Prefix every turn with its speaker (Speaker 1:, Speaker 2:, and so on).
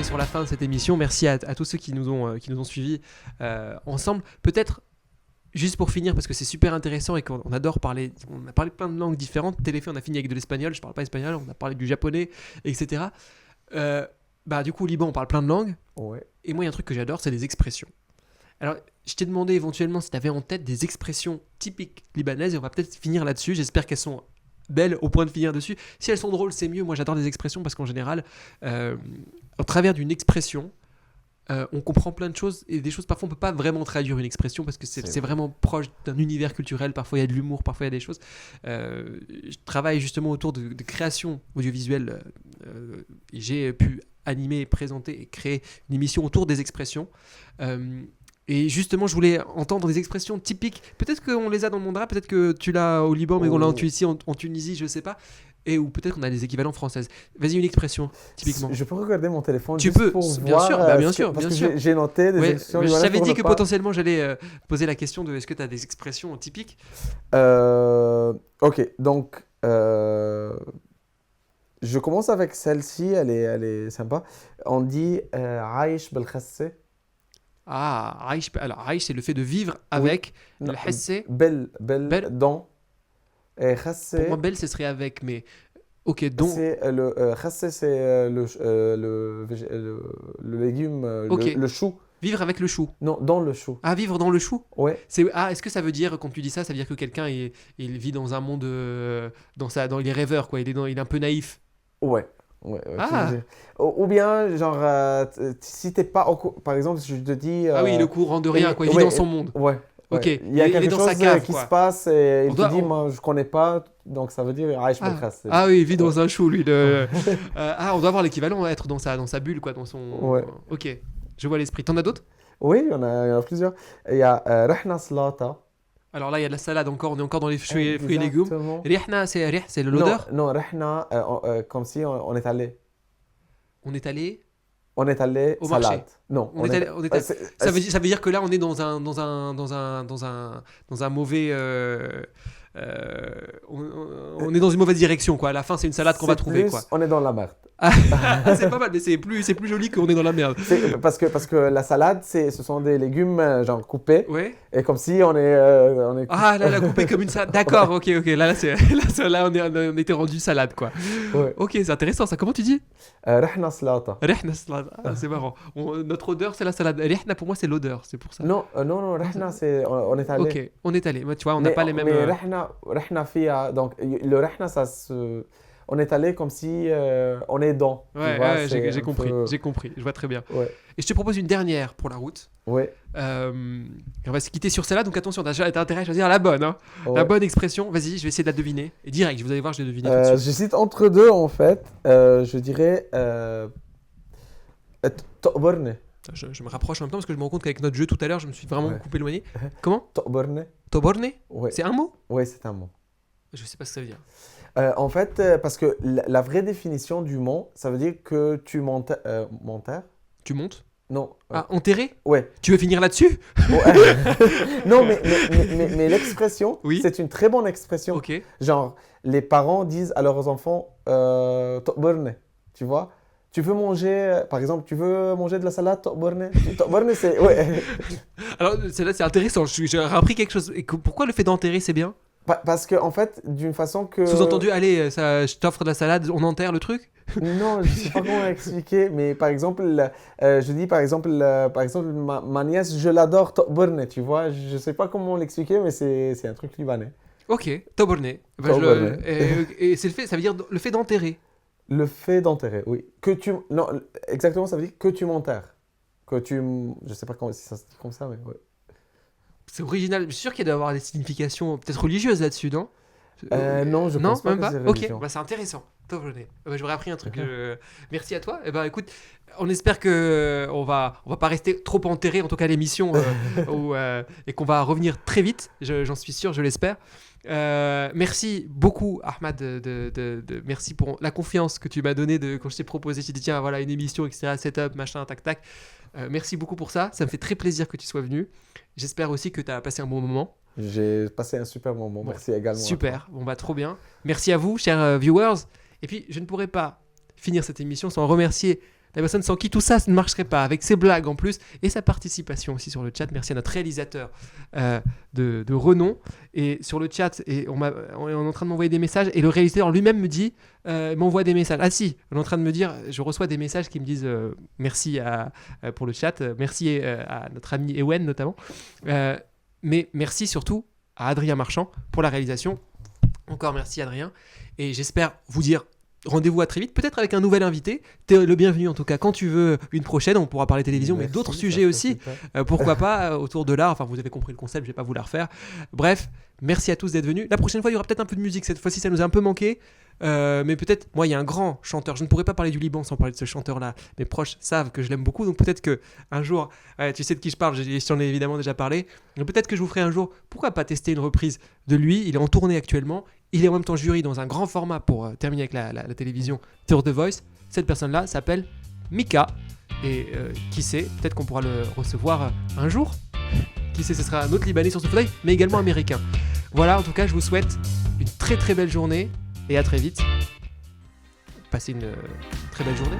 Speaker 1: est sur la fin de cette émission. Merci à tous ceux qui nous ont suivis ensemble. Peut-être, juste pour finir, parce que c'est super intéressant et qu'on adore parler, on a parlé plein de langues différentes. Téléphone, on a fini avec de l'espagnol, je parle pas espagnol, on a parlé du japonais, etc. Du coup, au Liban, on parle plein de langues.
Speaker 2: Ouais.
Speaker 1: Et moi, il y a un truc que j'adore, c'est les expressions. Alors, je t'ai demandé éventuellement si tu avais en tête des expressions typiques libanaises et on va peut-être finir là-dessus. J'espère qu'elles sont belles au point de finir dessus. Si elles sont drôles, c'est mieux. Moi, j'adore les expressions parce qu'en général, au travers d'une expression, on comprend plein de choses et des choses, parfois, on ne peut pas vraiment traduire une expression parce que c'est vraiment proche d'un univers culturel. Parfois, il y a de l'humour, parfois, il y a des choses. Je travaille justement autour de création audiovisuelle et j'ai pu animer, présenter et créer une émission autour des expressions. Et justement, je voulais entendre des expressions typiques. Peut-être qu'on les a dans le monde arabe, peut-être que tu l'as au Liban, mais qu'on l'a ici en Tunisie, je ne sais pas. Ou peut-être qu'on a des équivalents françaises. Vas-y, une expression, typiquement.
Speaker 2: Je peux regarder mon téléphone
Speaker 1: tu
Speaker 2: juste
Speaker 1: peux,
Speaker 2: pour
Speaker 1: bien
Speaker 2: voir,
Speaker 1: sûr, bien sûr.
Speaker 2: Parce que j'ai noté des expressions.
Speaker 1: J'avais dit que potentiellement, j'allais poser la question de est-ce que tu as des expressions typiques.
Speaker 2: Ok, donc je commence avec celle-ci, elle est sympa. On dit Aïch Belkhasse.
Speaker 1: Aïch, alors Aïch, c'est le fait de vivre avec. Le Hassé.
Speaker 2: Bel, don. Et Khasse.
Speaker 1: Pour moi, bel, ce serait avec, mais. Ok, don.
Speaker 2: C'est le Khasse, c'est le légume, le chou.
Speaker 1: Vivre avec le chou.
Speaker 2: Non, dans le chou.
Speaker 1: Ah, vivre dans le chou.
Speaker 2: Ouais.
Speaker 1: Est-ce que ça veut dire, quand tu dis ça, ça veut dire que quelqu'un il vit dans un monde. Il est rêveur, quoi. Il est un peu naïf.
Speaker 2: Ouais. Ou bien, genre, si t'es pas par exemple, je te dis.
Speaker 1: Ah oui, le courant de rien, quoi. Il vit dans son monde.
Speaker 2: Ouais.
Speaker 1: Ok.
Speaker 2: Il y a quelque chose qui se passe et il te dit, moi, je connais pas, donc ça veut dire Aïch Belkhasse.
Speaker 1: Ah oui, il vit dans un chou, lui. On doit avoir l'équivalent, être dans sa bulle, quoi, dans son.
Speaker 2: Ouais.
Speaker 1: Ok. Je vois l'esprit. T'en as d'autres?
Speaker 2: Oui, il y en a plusieurs. Il y a Rehna Slata.
Speaker 1: Alors là, il y a de la salade encore. On est encore dans les fruits et légumes. Rihna, c'est l'odeur?
Speaker 2: Non, Rehna, comme si on est allé.
Speaker 1: On est allé
Speaker 2: au
Speaker 1: salade.
Speaker 2: Marché. Non,
Speaker 1: on est allé. Ça veut dire que là, on est dans un mauvais. On est dans une mauvaise direction, quoi. À la fin, c'est une salade qu'on va trouver, quoi.
Speaker 2: On est dans la merde.
Speaker 1: C'est pas mal, mais c'est plus joli qu'on est dans la merde.
Speaker 2: Parce que la salade, ce sont des légumes genre coupés.
Speaker 1: Ouais.
Speaker 2: Et comme si on est.
Speaker 1: Ah là, coupé comme une salade. D'accord, ok. Là, on était rendu salade, quoi.
Speaker 2: Ouais.
Speaker 1: Ok, c'est intéressant ça. Comment tu dis?
Speaker 2: Rehna Slata.
Speaker 1: Rehna salade. C'est marrant. Notre odeur, c'est la salade. Rehna, pour moi, c'est l'odeur. C'est pour ça.
Speaker 2: Non, Rehna, c'est on est allé.
Speaker 1: Ok, on est allé. Tu vois, on n'a pas les mêmes.
Speaker 2: Mais Rehna Fia, donc le Rehna, on est allé comme si on est dans.
Speaker 1: Ouais, j'ai compris. Je vois très bien.
Speaker 2: Ouais.
Speaker 1: Et je te propose une dernière pour la route.
Speaker 2: Ouais.
Speaker 1: On va se quitter sur celle-là, donc attention, t'as intérêt à choisir la bonne. Hein.
Speaker 2: Ouais.
Speaker 1: La bonne expression. Vas-y, je vais essayer de la deviner. Et direct, vous allez voir, je vais deviner tout de suite.
Speaker 2: J'hésite entre deux en fait. Je dirais To'borne.
Speaker 1: Je me rapproche en même temps parce que je me rends compte qu'avec notre jeu tout à l'heure, je me suis vraiment coupé éloigné. Comment?
Speaker 2: To'borne.
Speaker 1: To'borne?
Speaker 2: Ouais.
Speaker 1: C'est un mot?
Speaker 2: Ouais, c'est un mot.
Speaker 1: Je sais pas ce que ça veut dire.
Speaker 2: En fait, parce que la vraie définition du mot, ça veut dire que tu montes.
Speaker 1: Tu montes?
Speaker 2: Non.
Speaker 1: Ah, enterré?
Speaker 2: Ouais.
Speaker 1: Tu veux finir là-dessus?
Speaker 2: Ouais. Non, mais l'expression,
Speaker 1: oui.
Speaker 2: C'est une très bonne expression.
Speaker 1: Ok.
Speaker 2: Genre, les parents disent à leurs enfants To'borne, tu vois? Tu veux manger, par exemple, tu veux manger de la salade To'borne? To'borne, c'est. Ouais.
Speaker 1: Alors, celle-là, c'est intéressant. J'ai appris quelque chose. Et pourquoi le fait d'enterrer, c'est bien?
Speaker 2: Parce que en fait, d'une façon que.
Speaker 1: Sous-entendu, allez, je t'offre de la salade, on enterre le truc?
Speaker 2: Non, je sais pas comment expliquer, mais par exemple, je dis par exemple, ma nièce, je l'adore, To'borne, tu vois, je sais pas comment l'expliquer, mais c'est un truc libanais.
Speaker 1: Ok, To'borne. Et c'est ça veut dire le fait d'enterrer.
Speaker 2: Le fait d'enterrer, oui. Non, exactement, ça veut dire que tu m'enterres. Je sais pas si ça se dit comme ça, mais ouais.
Speaker 1: C'est original. Je suis sûr qu'il doit y avoir des significations peut-être religieuses là-dessus, non?
Speaker 2: Non, je pense pas
Speaker 1: même
Speaker 2: que
Speaker 1: pas.
Speaker 2: c'est
Speaker 1: Ok,
Speaker 2: religion.
Speaker 1: c'est intéressant. J'aurais appris un truc. Merci à toi. Écoute, on espère que on va pas rester trop enterré, en tout cas l'émission, et qu'on va revenir très vite. J'en suis sûr, je l'espère. Merci beaucoup, Ahmad. Merci pour la confiance que tu m'as donnée quand je t'ai proposé. Tu dit tiens, voilà une émission, etc. Setup, machin, tac, tac. Merci beaucoup pour ça. Ça me fait très plaisir que tu sois venu. J'espère aussi que tu as passé un bon moment.
Speaker 2: J'ai passé un super moment. Merci également.
Speaker 1: Super. Bon, trop bien. Merci à vous, chers viewers. Et puis, je ne pourrais pas finir cette émission sans remercier la personne sans qui tout ça ne marcherait pas, avec ses blagues en plus et sa participation aussi sur le chat. Merci à notre réalisateur de renom. Et sur le chat, on est en train de m'envoyer des messages et le réalisateur lui-même me dit, m'envoie des messages. Ah si, on est en train de me dire, je reçois des messages qui me disent merci pour le chat, merci à notre ami Ewen notamment. Mais merci surtout à Adrien Marchand pour la réalisation. Encore merci Adrien. Et j'espère vous dire rendez-vous à très vite, peut-être avec un nouvel invité. T'es le bienvenu en tout cas quand tu veux une prochaine. On pourra parler télévision, mais d'autres sujets aussi. Pourquoi pas autour de l'art. Enfin, vous avez compris le concept, je vais pas vous la refaire. Bref, merci à tous d'être venus. La prochaine fois, il y aura peut-être un peu de musique. Cette fois-ci, ça nous a un peu manqué. Mais peut-être, moi, il y a un grand chanteur. Je ne pourrais pas parler du Liban sans parler de ce chanteur-là. Mes proches savent que je l'aime beaucoup. Donc peut-être qu'un jour, tu sais de qui je parle, je t'en ai évidemment déjà parlé. Donc peut-être que je vous ferai un jour, pourquoi pas tester une reprise de lui. Il est en tournée actuellement. Il est en même temps jury dans un grand format pour terminer avec la télévision Tour de Voice. Cette personne-là s'appelle Mika. Et qui sait, peut-être qu'on pourra le recevoir un jour. Qui sait, ce sera un autre Libanais sur ce fauteuil, mais également américain. Voilà, en tout cas, je vous souhaite une très très belle journée. Et à très vite. Passez une très belle journée.